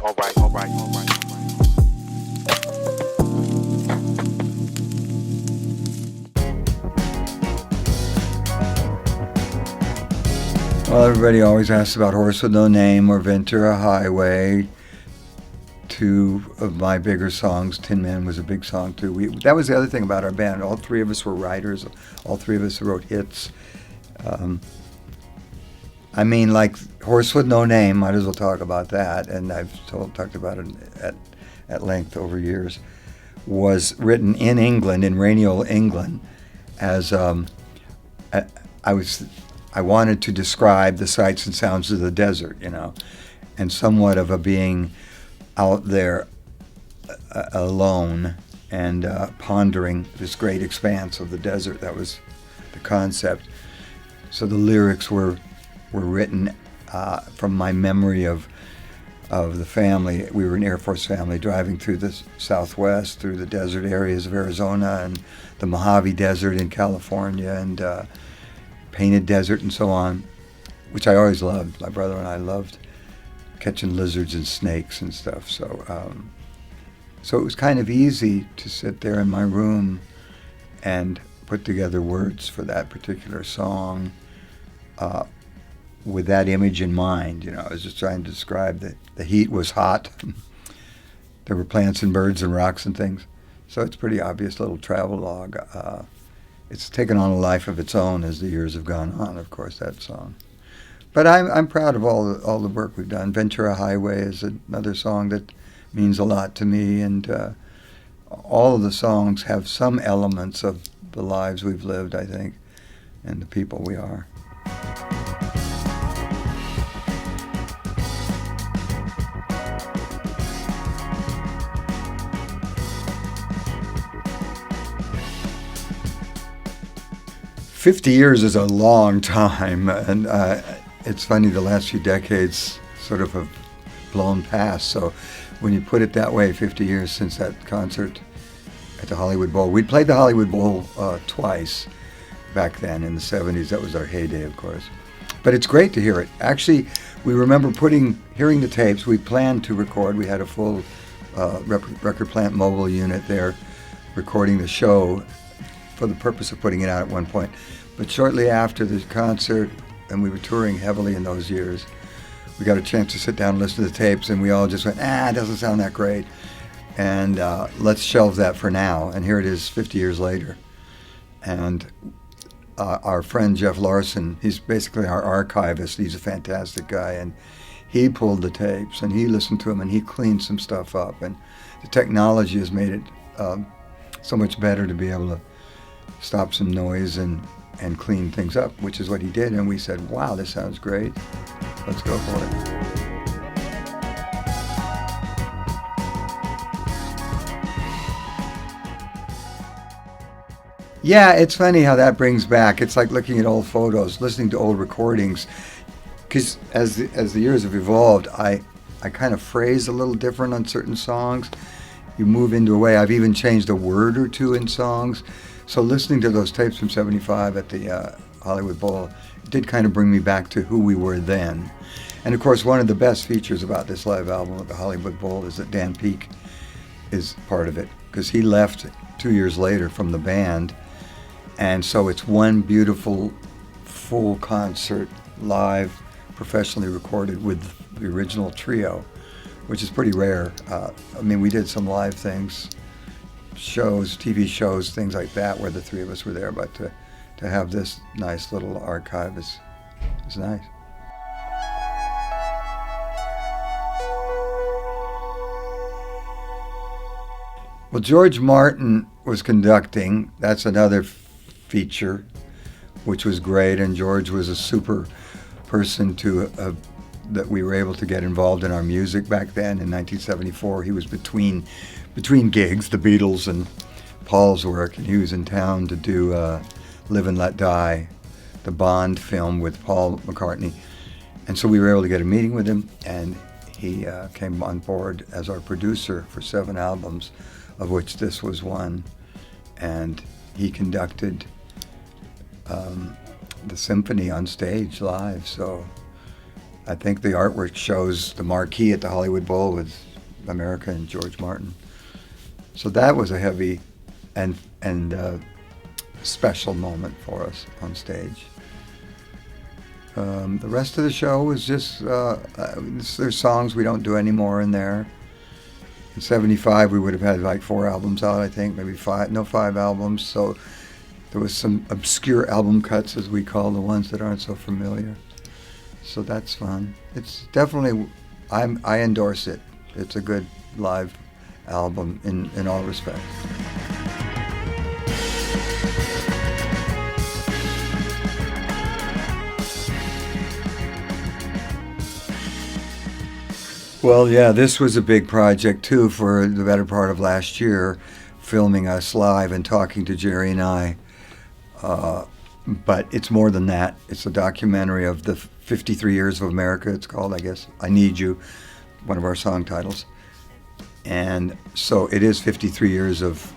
Well, everybody always asks about Horse with No Name or Ventura Highway. Two of my bigger songs. Tin Man was a big song too. That was the other thing about our band. All three of us were writers. All three of us wrote hits. I mean, like Horse with No Name, might as well talk about that, and I've talked about it at length over years, was written in England, in rainy old England, as I wanted to describe the sights and sounds of the desert, and somewhat of a being out there alone and pondering this great expanse of the desert. That was the concept. So the lyrics were written from my memory of the family. We were an Air Force family driving through the Southwest, through the desert areas of Arizona and the Mojave Desert in California and Painted Desert and so on, which I always loved. My brother and I loved catching lizards and snakes and stuff. So it was kind of easy to sit there in my room and put together words for that particular song with that image in mind. I was just trying to describe that the heat was hot. There were plants and birds and rocks and things. So it's a pretty obvious little travelogue. It's taken on a life of its own as the years have gone on, of course, that song. But I'm proud of all the work we've done. Ventura Highway is another song that means a lot to me, and all of the songs have some elements of the lives we've lived, I think, and the people we are. "50 years is a long time, and it's funny, the last few decades sort of have blown past. So when you put it that way, 50 years since that concert at the Hollywood Bowl. We'd played the Hollywood Bowl twice back then in the 70s. That was our heyday, of course. But it's great to hear it. Actually, we remember hearing the tapes. We planned to record. We had a full record plant mobile unit there recording the show for the purpose of putting it out at one point. But shortly after the concert, and we were touring heavily in those years, we got a chance to sit down and listen to the tapes, and we all just went, it doesn't sound that great, and let's shelve that for now. And here it is 50 years later. And our friend Jeff Larson, he's basically our archivist. He's a fantastic guy, and he pulled the tapes, and he listened to them, and he cleaned some stuff up. And the technology has made it so much better to be able to stop some noise and clean things up, which is what he did. And we said, wow, this sounds great. Let's go for it. Yeah, it's funny how that brings back. It's like looking at old photos, listening to old recordings. Because as the years have evolved, I kind of phrase a little different on certain songs. You move into a way. I've even changed a word or two in songs. So listening to those tapes from '75 at the Hollywood Bowl did kind of bring me back to who we were then. And of course, one of the best features about this live album at the Hollywood Bowl is that Dan Peek is part of it, because he left 2 years later from the band. And so it's one beautiful full concert, live, professionally recorded with the original trio, which is pretty rare. We did some live things, shows, TV shows, things like that, where the three of us were there, but to have this nice little archive is nice. Well, George Martin was conducting. That's another feature, which was great, and George was a super person that we were able to get involved in our music back then. In 1974, he was between gigs, the Beatles and Paul's work, and he was in town to do Live and Let Die, the Bond film with Paul McCartney. And so we were able to get a meeting with him, and he came on board as our producer for 7 albums, of which this was one. And he conducted the symphony on stage live. So I think the artwork shows the marquee at the Hollywood Bowl with America and George Martin. So that was a heavy and special moment for us on stage. The rest of the show was just, there's songs we don't do anymore in there. In 75 we would have had like 4 albums out, I think, maybe 5 albums. So there was some obscure album cuts, as we call the ones that aren't so familiar. So that's fun. It's definitely, I endorse it. It's a good live album in all respects. Well, yeah, this was a big project too for the better part of last year, filming us live and talking to Jerry and I. But it's more than that. It's a documentary of the 53 Years of America, it's called, I guess. I Need You, one of our song titles. And so it is 53 years of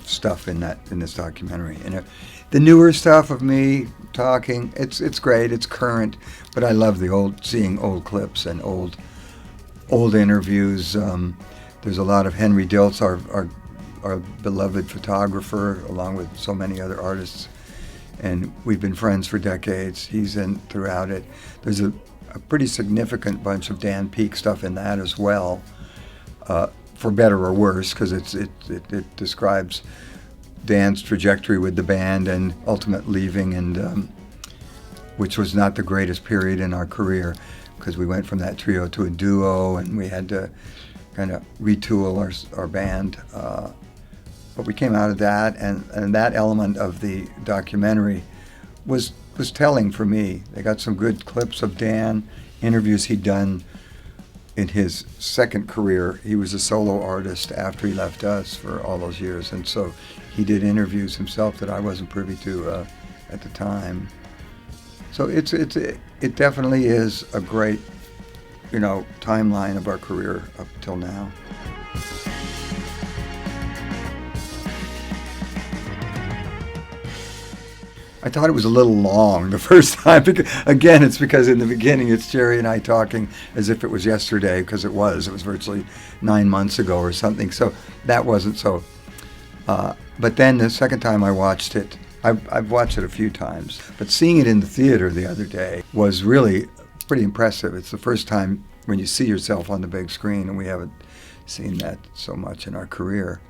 stuff in this documentary. And the newer stuff of me talking, it's great, it's current, but I love seeing old clips and old interviews. There's a lot of Henry Diltz, our beloved photographer, along with so many other artists, and we've been friends for decades. He's in throughout it. There's a pretty significant bunch of Dan Peek stuff in that as well, for better or worse, because it describes Dan's trajectory with the band and ultimate leaving, and which was not the greatest period in our career, because we went from that trio to a duo, and we had to kind of retool our band. But we came out of that, and that element of the documentary was telling for me. They got some good clips of Dan, interviews he'd done in his second career. He was a solo artist after he left us for all those years, and so he did interviews himself that I wasn't privy to at the time. So it definitely is a great, timeline of our career up till now. I thought it was a little long the first time. Again, it's because in the beginning it's Jerry and I talking as if it was yesterday, because it was virtually 9 months ago or something. So that wasn't so. But then the second time I watched it, I've watched it a few times, but seeing it in the theater the other day was really pretty impressive. It's the first time when you see yourself on the big screen, and we haven't seen that so much in our career.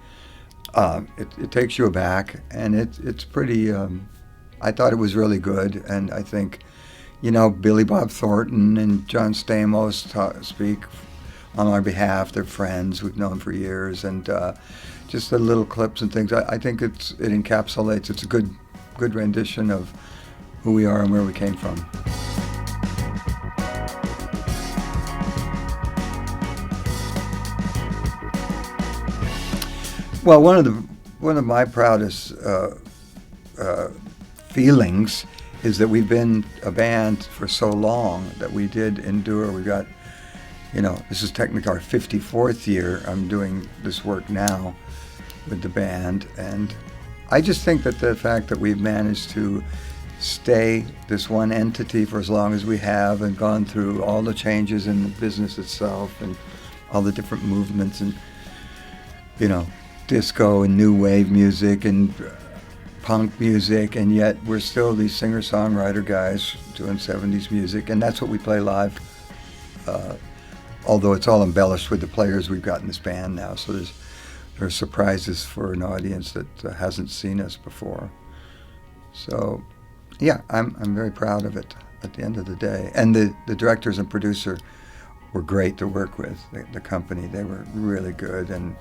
It takes you aback, and it's pretty. I thought it was really good, and I think, Billy Bob Thornton and John Stamos speak on our behalf. They're friends we've known for years, and just the little clips and things. I think it encapsulates. It's a good rendition of who we are and where we came from. Well, one of my proudest feelings is that we've been a band for so long, that we did endure. We got, this is technically our 54th year. I'm doing this work now with the band, and I just think that the fact that we've managed to stay this one entity for as long as we have, and gone through all the changes in the business itself and all the different movements, and disco and new wave music and punk music, and yet we're still these singer-songwriter guys doing 70s music, and that's what we play live, although it's all embellished with the players we've got in this band now, so there are surprises for an audience that hasn't seen us before. So yeah, I'm very proud of it at the end of the day, and the directors and producer were great to work with. The company, they were really good, and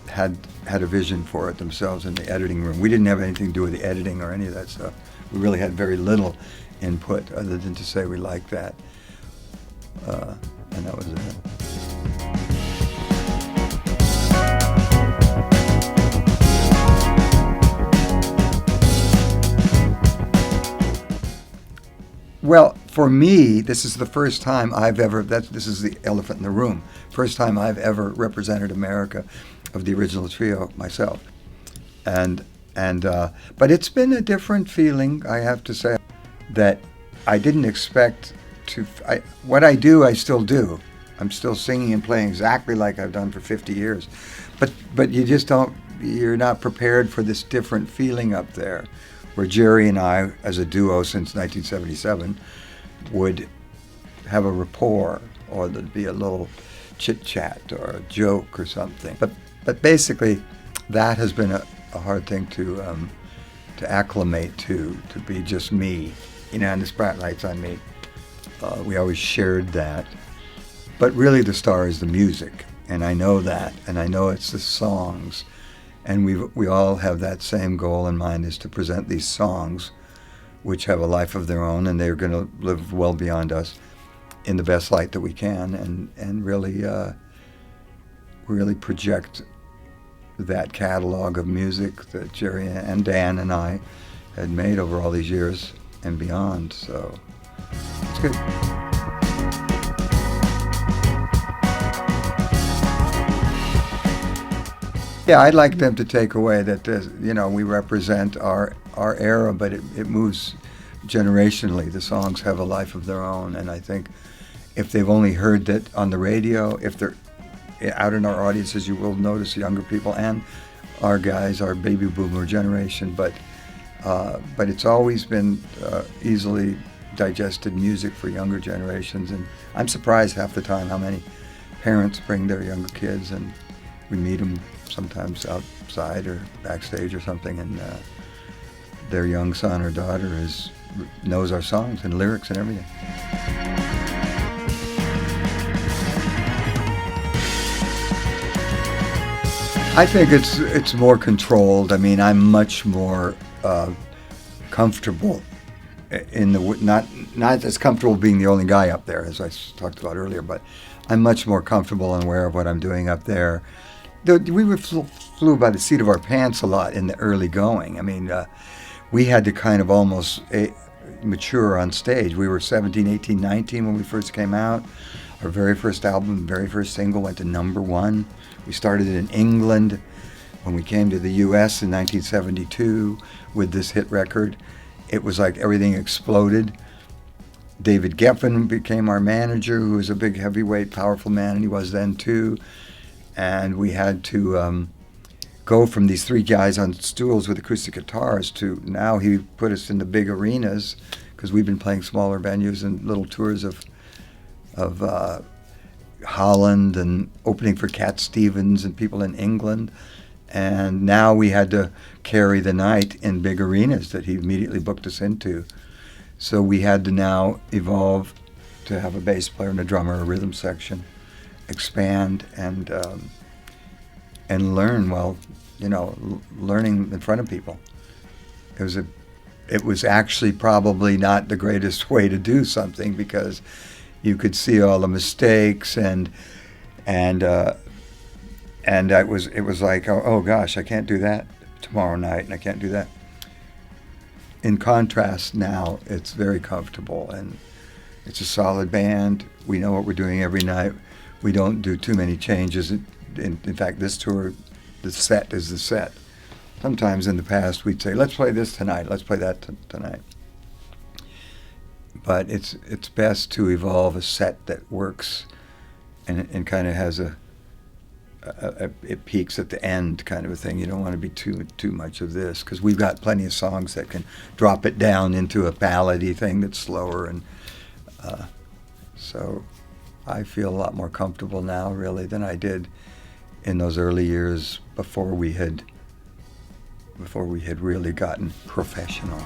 had a vision for it themselves in the editing room. We didn't have anything to do with the editing or any of that stuff. We really had very little input other than to say we liked that. And that was it. Well, for me, this is the first time I've ever, this is the elephant in the room, first time I've ever represented America of the original trio myself. But it's been a different feeling, I have to say, that I didn't expect what I do, I still do. I'm still singing and playing exactly like I've done for 50 years. But you just don't, you're not prepared for this different feeling up there, where Jerry and I, as a duo since 1977, would have a rapport, or there'd be a little chit-chat or a joke or something. But basically, that has been a hard thing to acclimate to be just me. You know, and the spotlight's on me. We always shared that. But really the star is the music, and I know that, and I know it's the songs. And we all have that same goal in mind, is to present these songs, which have a life of their own, and they're going to live well beyond us, in the best light that we can, and really project that catalog of music that Jerry and Dan and I had made over all these years and beyond. So it's good. Yeah, I'd like them to take away that, we represent our era, but it moves generationally. The songs have a life of their own, and I think if they've only heard that on the radio, if they're out in our audiences, you will notice younger people and our guys, our baby boomer generation, but it's always been easily digested music for younger generations, and I'm surprised half the time how many parents bring their younger kids, and we meet them sometimes outside or backstage or something, and their young son or daughter knows our songs and lyrics and everything. I think it's more controlled. I mean, I'm much more comfortable in not as comfortable being the only guy up there, as I talked about earlier, but I'm much more comfortable and aware of what I'm doing up there. We flew by the seat of our pants a lot in the early going. I mean, we had to kind of almost mature on stage. We were 17, 18, 19 when we first came out. Our very first album, very first single went to #1. We started in England. When we came to the U.S. in 1972 with this hit record, it was like everything exploded. David Geffen became our manager, who was a big, heavyweight, powerful man, and he was then too. And we had to go from these three guys on stools with acoustic guitars to now he put us in the big arenas, because we've been playing smaller venues and little tours of Holland and opening for Cat Stevens and people in England. And now we had to carry the night in big arenas that he immediately booked us into. So we had to now evolve to have a bass player and a drummer, a rhythm section, expand and learn, learning in front of people. It was actually probably not the greatest way to do something, because you could see all the mistakes and it was like, oh gosh, I can't do that tomorrow night, and I can't do that. In contrast, now it's very comfortable, and it's a solid band. We know what we're doing every night. We don't do too many changes. In fact, this tour, the set is the set. Sometimes in the past we'd say, let's play this tonight, let's play that tonight. But it's best to evolve a set that works and kind of has it peaks at the end kind of a thing. You don't want to be too much of this, because we've got plenty of songs that can drop it down into a ballady thing that's slower, and so I feel a lot more comfortable now, really, than I did in those early years before we had really gotten professional.